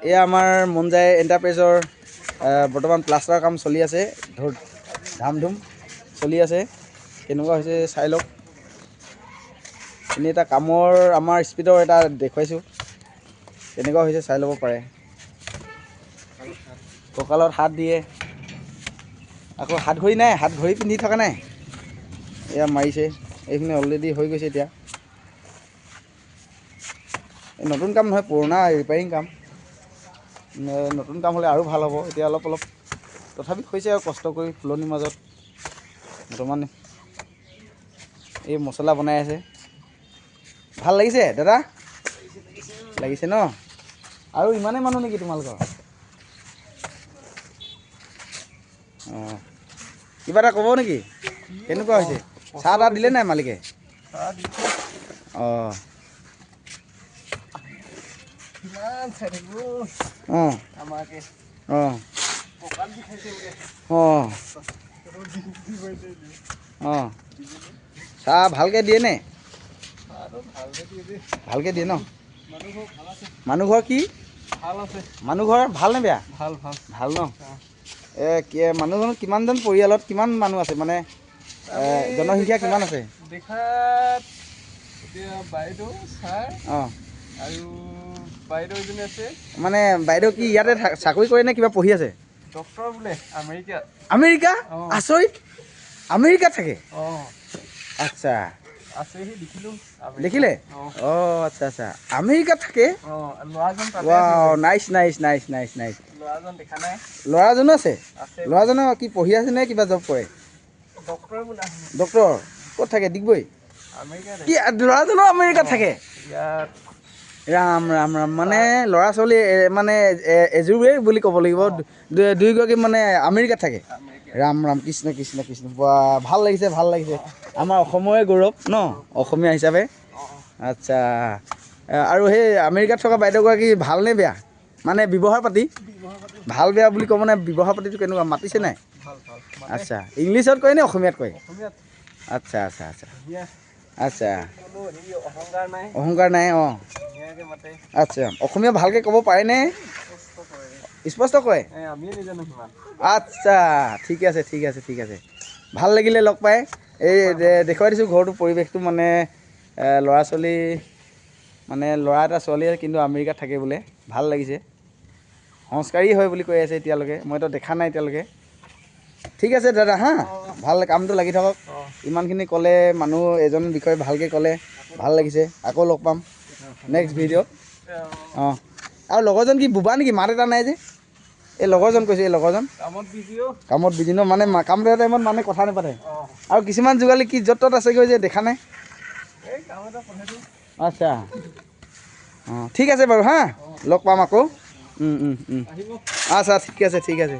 এয়া আমাৰ মনজাই এণ্টাৰপ্ৰাইজৰ বৰ্তমান প্লাষ্টাৰ কাম চলি আছে, ধামধুম চলি আছে। কেনেকুৱা হৈছে চাই লওক। এনেই এটা কামৰ আমাৰ স্পীডৰ এটা দেখুৱাইছোঁ, কেনেকুৱা হৈছে চাই ল'ব পাৰে। কঁকালত হাত দিয়ে, আকৌ হাত ঘড়ী নাই, হাত ঘড়ী পিন্ধি থকা নাই। এয়া মাৰিছে, এইখিনি অলৰেডি হৈ গৈছে। এতিয়া এই নতুন কাম নহয়, পুৰণা ৰিপেয়াৰিং কাম। নতুন কাম হ'লে আৰু ভাল হ'ব। এতিয়া অলপ তথাপি হৈছে আৰু কষ্ট কৰি ফুলনিৰ মাজত বৰ্তমান এই মছলা বনাই আছে। ভাল লাগিছে দাদা? লাগিছে ন? আৰু ইমানেই মানুহ নেকি তোমালোকৰ? অঁ, কিবা এটা ক'ব নেকি? কেনেকুৱা হৈছে? চাহ তাহ দিলে নাই মালিকে? অঁ, অঁ, অঁ, অঁ, অঁ, চাহ ভালকৈ দিয়ে নে? ভালকৈ দিয়ে ন? মানুহ ঘৰ কি? মানুহ ঘৰ ভাল নে বেয়া? ভাল ন? মানুহ কিমানজন পৰিয়ালত কিমান মানুহ আছে, মানে জনসংখ্যা কিমান আছে? অঁ, আৰু বাইদেউ এজনী আছে। মানে বাইদেউ কি ইয়াতে চাকৰি কৰে নে কিবা পঢ়ি আছে? ডক্টৰ বোলে, আমেৰিকাত। আমেৰিকা? আচৰিত, আমেৰিকাত থাকে? আচ্ছা, আছেহি দেখিলোঁ। দেখিলে? অঁ, আচ্ছা আচ্ছা, আমেৰিকাত থাকে? ল'ৰাজন তাতে আছে। Wow, nice nice nice nice nice. ল'ৰাজন দেখা নাই? ল'ৰাজনো আছে? ল'ৰাজনে কি পঢ়ি আছে নে কিবা জব কৰে? ডক্টৰ বোলে। ডক্টৰ? ক'ত থাকে? ডিগবৈ? আমেৰিকাতে। কি ল'ৰাজনো আমেৰিকাত থাকে? ইয়াত ৰাম ৰাম ৰাম, মানে ল'ৰা ছোৱালী মানে এযোৰেই বুলি ক'ব লাগিব। দুয়োগৰাকী মানে আমেৰিকাত থাকে? ৰাম ৰাম, কৃষ্ণ কৃষ্ণ কৃষ্ণ। বা ভাল লাগিছে, ভাল লাগিছে। আমাৰ অসমৰে গৌৰৱ ন, অসমীয়া হিচাপে। আচ্ছা, আৰু সেই আমেৰিকাত থকা বাইদেউগৰাকী ভালনে বেয়া? মানে ব্যৱহাৰ পাতি? ভাল বেয়া বুলি ক'ব নে? ব্যৱহাৰ পাতিটো কেনেকুৱা, মাতিছে নাই? আচ্ছা, ইংলিছত কয় নে অসমীয়াত কয়? আচ্ছা আচ্ছা আচ্ছা আচ্ছা, অহংকাৰ নাই। অঁ, আচ্ছা, অসমীয়া ভালকৈ ক'ব পাৰেনে? স্পষ্ট কয়? আচ্ছা, ঠিকে আছে ঠিক আছে ঠিক আছে, ভাল লাগিলে লগ পাই। এই দেখুৱাই দিছোঁ ঘৰটো, পৰিৱেশটো মানে ল'ৰা ছোৱালী, মানে ল'ৰা এটা ছোৱালী কিন্তু আমেৰিকাত থাকে বোলে। ভাল লাগিছে, সংস্কাৰী হয় বুলি কৈ আছে এতিয়ালৈকে, মইতো দেখা নাই এতিয়ালৈকে। ঠিক আছে দাদা, হা, ভাল কামটো লাগি থাকক। ইমানখিনি ক'লে মানুহ এজন বিষয়ে ভালকৈ ক'লে, ভাল লাগিছে। আকৌ লগ পাম নেক্সট ভিডিঅ'ত। অঁ, আৰু লগৰজন কি বোবা নেকি? মাত এটা নাই যে? এই লগৰজন কৈছে, এই লগৰজন কামত বিজি ন, মানে কাম দিয়া টাইমত মানে কথা নাপাতে। আৰু কিছুমান যোগালী কি য'ত ত'ত আছেগৈ যে, দেখা নাই? আচ্ছা, অঁ, ঠিক আছে বাৰু, হা, লগ পাম আকৌ। আচ্ছা, ঠিক আছে ঠিক আছে।